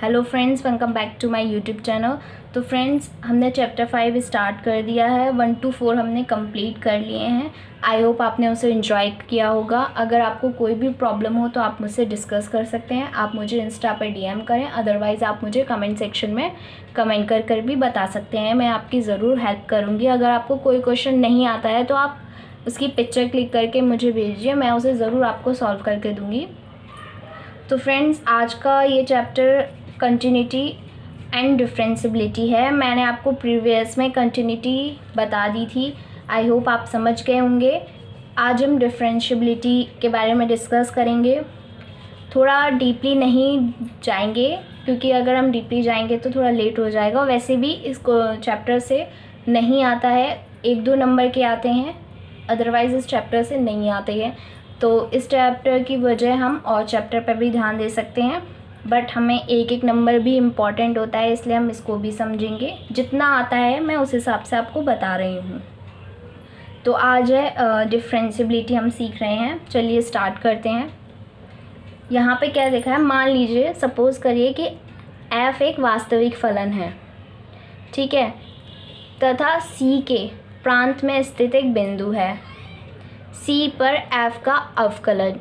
Hello friends, welcome back to my YouTube channel. तो friends, हमने chapter 5 start कर दिया है। 1 to 4 हमने कंप्लीट कर लिए हैं। आई होप आपने उसे एंजॉय किया होगा। अगर आपको कोई भी प्रॉब्लम हो तो आप मुझसे डिस्कस कर सकते हैं। आप मुझे इंस्टा पर डीएम करें, अदरवाइज़ आप मुझे कमेंट सेक्शन में कमेंट कर भी बता सकते हैं। मैं आपकी ज़रूर हेल्प करूँगी। अगर आपको कोई क्वेश्चन नहीं आता है तो आप उसकी पिक्चर क्लिक करके मुझे भेजिए, मैं उसे ज़रूर आपको सॉल्व करके दूँगी। तो फ्रेंड्स, आज का ये चैप्टर कंटिन्यूटी एंड डिफरेंशियबिलिटी है। मैंने आपको प्रीवियस में कंटिन्यूटी बता दी थी। आई होप आप समझ गए होंगे। आज हम डिफरेंशियबिलिटी के बारे में डिस्कस करेंगे। थोड़ा डीपली नहीं जाएंगे, क्योंकि अगर हम डीपली जाएंगे तो थोड़ा लेट हो जाएगा। वैसे भी इसको चैप्टर से नहीं आता है, 1-2 नंबर के आते हैं, अदरवाइज़ इस चैप्टर से नहीं आते हैं। तो इस चैप्टर की वजह हम और चैप्टर पर भी ध्यान दे सकते हैं, बट हमें एक नंबर भी इम्पॉर्टेंट होता है, इसलिए हम इसको भी समझेंगे। जितना आता है मैं उस हिसाब से आपको बता रही हूँ। तो आज है डिफरेंशियबिलिटी हम सीख रहे हैं। चलिए स्टार्ट करते हैं। यहाँ पे क्या लिखा है, मान लीजिए, सपोज़ करिए कि f एक वास्तविक फलन है, ठीक है, तथा c के प्रांत में स्थित एक बिंदु है, c पर f का अवकलन।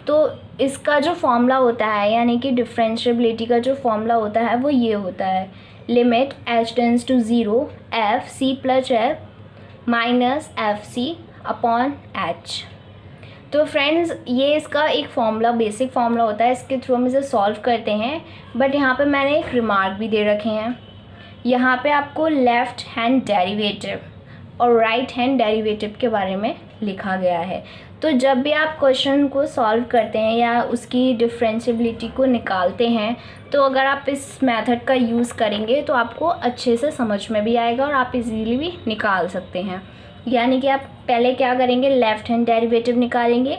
तो इसका जो फॉर्मूला होता है, यानी कि डिफरेंशियबिलिटी का जो फॉर्मूला होता है वो ये होता है, limit h tends to 0 f c plus f minus F C upon h। तो फ्रेंड्स, ये इसका एक फॉर्मूला, बेसिक फॉर्मूला होता है। इसके थ्रू हम इसे सॉल्व करते हैं। बट यहाँ पे मैंने एक रिमार्क भी दे रखे हैं। यहाँ पे आपको लेफ़्ट हैंड डेरिवेटिव और राइट हैंड डेरिवेटिव के बारे में लिखा गया है। तो जब भी आप क्वेश्चन को सॉल्व करते हैं या उसकी डिफरेंशियबिलिटी को निकालते हैं, तो अगर आप इस मेथड का यूज़ करेंगे तो आपको अच्छे से समझ में भी आएगा और आप इजीली भी निकाल सकते हैं। यानी कि आप पहले क्या करेंगे, लेफ़्ट हैंड डेरिवेटिव निकालेंगे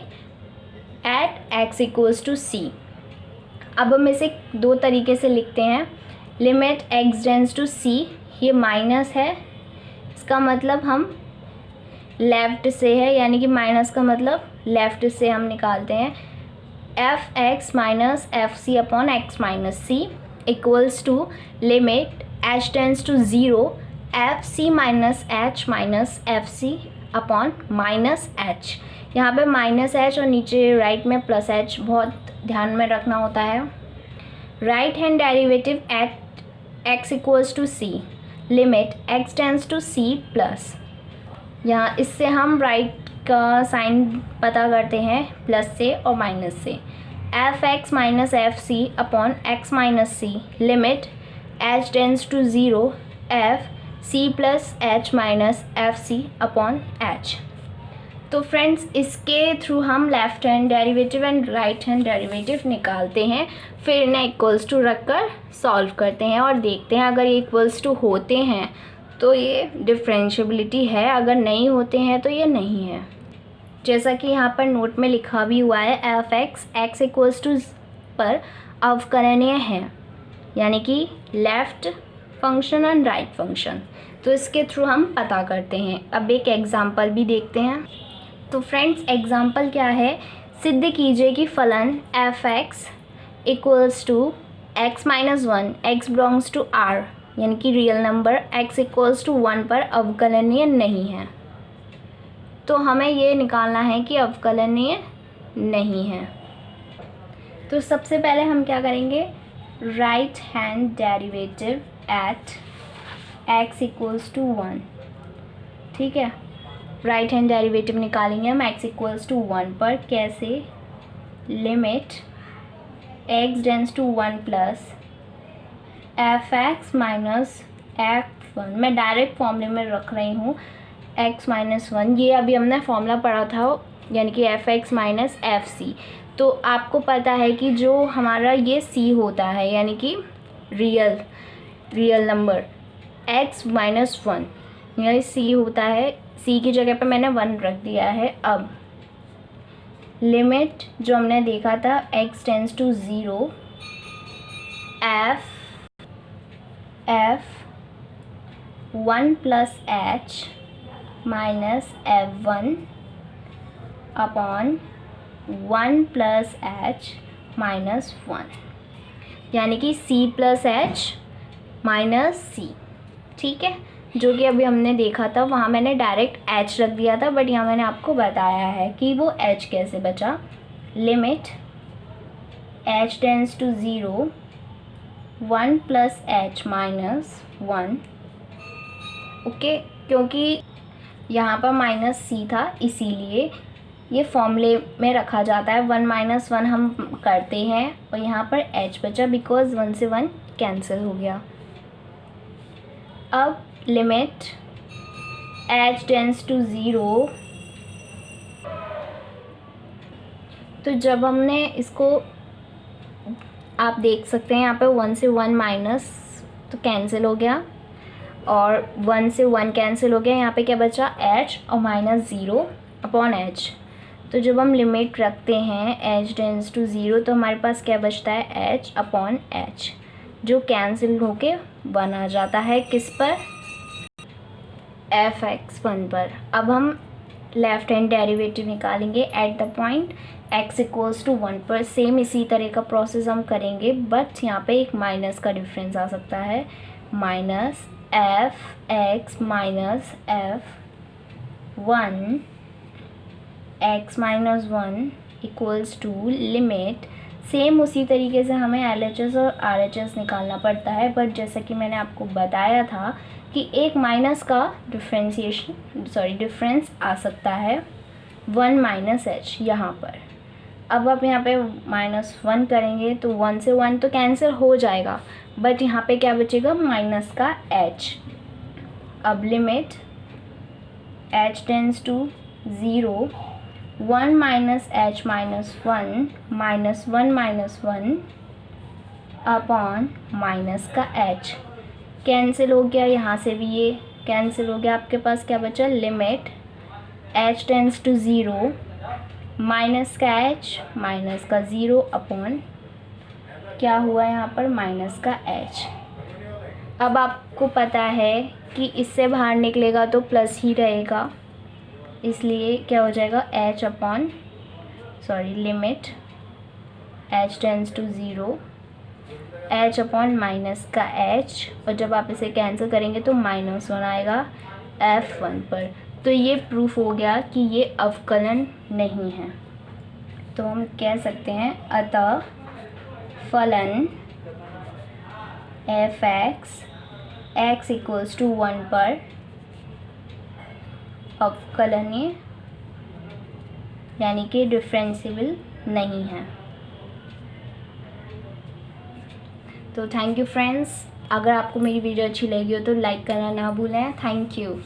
at x equals to c। अब हम इसे 2 तरीके से लिखते हैं। Limit x tends to c, ये माइनस है, इसका मतलब हम लेफ़्ट से है, यानी कि माइनस का मतलब लेफ़्ट से हम निकालते हैं। F X minus F C upon X minus C equals to limit H tends to 0 F C minus F C upon minus H. यहाँ पे माइनस एच और नीचे राइट में प्लस एच बहुत ध्यान में रखना होता है। Right hand derivative at X equals to C, limit X tends to C plus, यहाँ इससे हम राइट का साइन पता करते हैं, प्लस से और माइनस से। F X minus F C upon X minus C, limit H tends to 0 F C plus H minus F C upon H. तो फ्रेंड्स, इसके थ्रू हम left hand derivative and right hand derivative निकालते हैं, फिर इन्हें equals to रख कर solve करते हैं और देखते हैं अगर ये इक्वल्स टू होते हैं तो ये डिफरेंशियबिलिटी है, अगर नहीं होते हैं तो ये नहीं है। जैसा कि यहाँ पर नोट में लिखा भी हुआ है, एफ एक्स इक्वल्स टू पर अवकलनीय है, यानी कि left function and right function. तो इसके थ्रू हम पता करते हैं। अब एक एग्जांपल भी देखते हैं। तो फ्रेंड्स, एग्जांपल क्या है, सिद्ध कीजिए कि फलन F X equals to X minus 1, X belongs to R, यानी कि real number x equals to 1 पर अवकलनीय नहीं है। तो हमें ये निकालना है कि अवकलनीय नहीं है। तो सबसे पहले हम क्या करेंगे, right hand derivative at x equals to 1, ठीक है। राइट हैंड डेरिवेटिव निकालेंगे हम x इक्वल्स टू 1 पर। कैसे, limit x tends to 1 plus F X minus F 1, मैं डायरेक्ट फॉर्मूले में रख रही हूँ, एक्स माइनस 1, ये अभी हमने फॉर्मूला पढ़ा था, यानी कि F X minus F C. तो आपको पता है कि जो हमारा ये सी होता है, यानी कि रियल नंबर एक्स माइनस 1, यानी सी होता है, सी की जगह पे मैंने 1 रख दिया है। अब लिमिट जो हमने देखा था, X tends to 0 F 1 plus H minus F 1 upon 1 plus H minus 1। यानी कि C plus H minus C, ठीक है। जो कि अभी हमने देखा था, वहाँ मैंने डायरेक्ट H रख दिया था, बट यहाँ मैंने आपको बताया है कि वो H कैसे बचा। Limit H tends to 0 1 plus H minus 1, okay. क्योंकि यहाँ पर माइनस C था, इसीलिए ये फॉर्मूले में रखा जाता है। 1 माइनस 1 हम करते हैं और यहाँ पर H बचा, बिकॉज 1 से 1 कैंसिल हो गया। अब लिमिट H टेंड्स टू 0, तो जब हमने इसको, आप देख सकते हैं यहाँ पे 1 से 1 माइनस तो कैंसिल हो गया, और 1 से 1 कैंसिल हो गया। यहाँ पे क्या बचा, H और माइनस 0 अपॉन H। तो जब हम लिमिट रखते हैं H टेंड्स टू 0, तो हमारे पास क्या बचता है, H अपॉन H, जो कैंसिल होके 1 आ जाता है। किस पर, fx1 पर। अब हम लेफ्ट हैंड डेरिवेटिव निकालेंगे at the point x equals to 1 पर। सेम इसी तरह का प्रोसेस हम करेंगे, बट यहाँ पे एक माइनस का डिफरेंस आ सकता है। Minus f(x) minus f(1) x minus 1 equals to limit. Same उसी तरीके से हमें LHS और RHS निकालना पड़ता है, बट जैसा कि मैंने आपको बताया था कि एक माइनस का डिफरेंस आ सकता है 1 माइनस H यहाँ पर। अब आप यहाँ पे -1 करेंगे तो 1 से 1 तो कैंसिल हो जाएगा, बट यहाँ पे क्या बचेगा, माइनस का H। अब limit H tends to 0 1 minus H minus 1 minus 1 minus 1 upon minus का H, कैंसिल हो गया। यहाँ से भी ये कैंसिल हो गया। आपके पास क्या बचा, limit H tends to 0 minus का H माइनस का 0 अपॉन क्या हुआ यहाँ पर, माइनस का H। अब आपको पता है कि इससे बाहर निकलेगा तो प्लस ही रहेगा, इसलिए क्या हो जाएगा, H upon limit H tends to 0 H upon minus का H, और जब आप इसे कैंसिल करेंगे तो -1 आएगा f1 पर। तो ये प्रूफ हो गया कि ये अवकलन नहीं है। तो हम कह सकते हैं अतः फलन f(x) x इक्वल्स टू 1 पर अवकलनीय, यानी कि डिफरेंशिएबल नहीं है। तो थैंक यू फ्रेंड्स, अगर आपको मेरी वीडियो अच्छी लगी हो तो लाइक करना ना भूलें। Thank you.